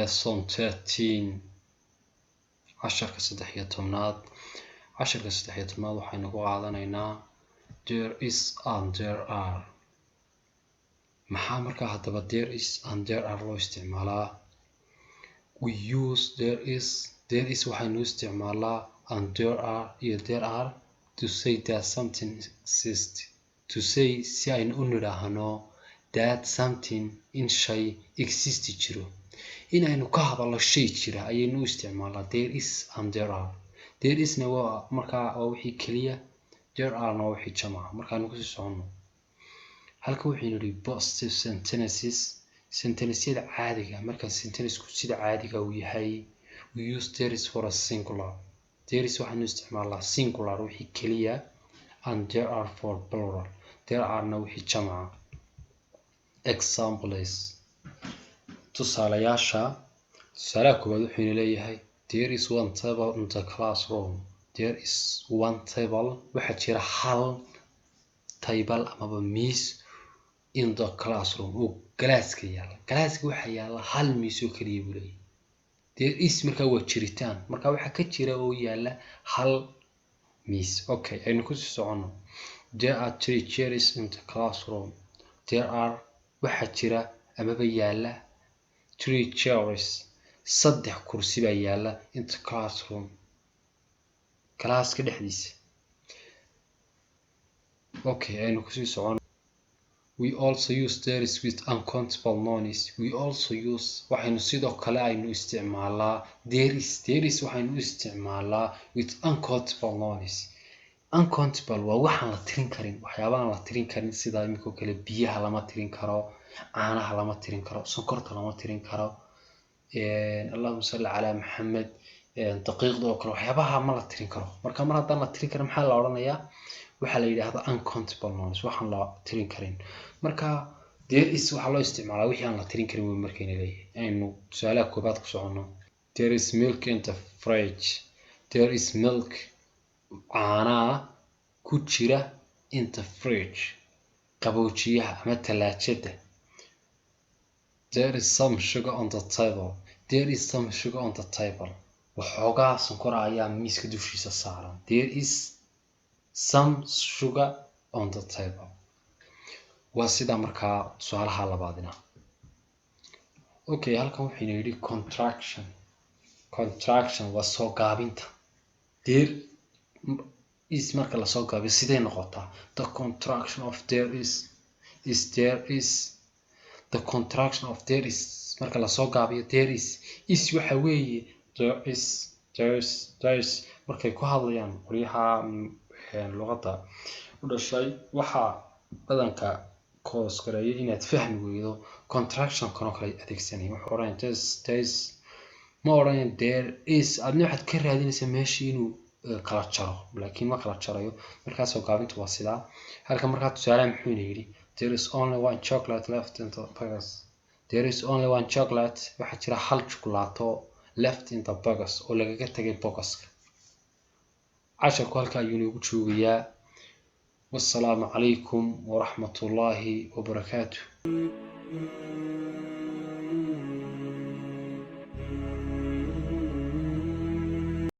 lesson 13 casharka 13aad waxaynu ku qaadanaynaa there is and there are. maxaa markaa haddaba there is and there are loo isticmaalaa? We use there is waxaynu isticmaalaa and there are to say that something exists. To say si aynu u nidhaahno that something in shay exist jiro, inaynu ka hadalno shay jira ayaynu u isticmaalaa there is and there are. There is na waa markaa waa wixii keliya, there are na waa wixii jamaca. markaanu ku sii socono halka waxaynu nidhi positive sentencesyada caadiga. marka sentenceku sida caadiga uu yahay we use there is for a singular. there is waxaynu isticmaalaa singular wixii keliya, and there are for plural. there are na wixii jamaca. Examples tusaalayaasha. tusaalaha koowaad wuxuu leeyahay there is one table in the classroom. there is one table waxaa jira hal table amaba miis in the classroom oo galaaska yaala. galaaska waxaa yaala hal miis oo keliya buu leeyahay. there is markaa waa jiritaan, markaa waxaa ka jira oo yaala hal miis. okay, aynu ku sii socono. there are 3 chairs in the classroom. there are waxaa jira amaba yaala 3 chairs 3 kursi baa yaala in the classroom kalaaska dhexdiisa. okay, aynu ku sii socono. we also use there is with uncountable nouns. we also use waxaynu sidoo kale aynu isticmaalaa there is waxaynu u isticmaalaa with uncountable nouns. uncountable waa waxaan la tirin karin, waxyaabahan la tirin karin sida imika kale biyaha lama tirin karo, caanaha lama tirin karo, sonkorta lama tirin karo, allahumma salli calaa maxamed, daqiiqda oo kale waxyaabaha ma la tirin karo. marka mar haddaan la tirin karin maxaa la odhanayaa? waxaa la yidhaahdaa uncountable nouns, waxaan la tirin karin. marka there is waxaa loo isticmaalaa wixii aan la tirin karin wey markayna leeyahay. aynu tusaalaha koobaad ku socono. there is milk in the fridge. there is milk caanaa ku jira in the fridge qaboojiyaha ama talaajada. there is some sugar on the table. there is some sugar on the table waxoogaa sonkor ayaa miiska dushiisa saaran. there is some sugar on the table. waa sida markaa tusaalaha labaadina. okay, halkan waxaynu yidhi contraction waa soo gaabinta. there is marka la soo gaabiyo sidee noqotaa? the contraction of there is there is. the contraction of there is marka la soo gaabiyo there is waxa weeye there is markay ku hadlayaan qoryaha luqadda u dhashay waxaa badanka koos gareeya inaad fahmi weydo contraction kan oo kale adeegsanaya. wuxuu oranaya there is ma oranaya there is. adna waxaad ka raadinaysaa meeshii inuu kala jaro, laakiin ma kala jarayo. markaa soo gaabintu waa sidaa. halka markaa tusaalaha muxuu yidhi there is only one chocolate left in the box. there is only one chocolate waxaa jira hal chocolate left in the box oo lagaga tagay boxka. casharku halka ayuu inoogu joogayaa. wassalaamu calaykum waraxmatullaahi wabarakaatuh.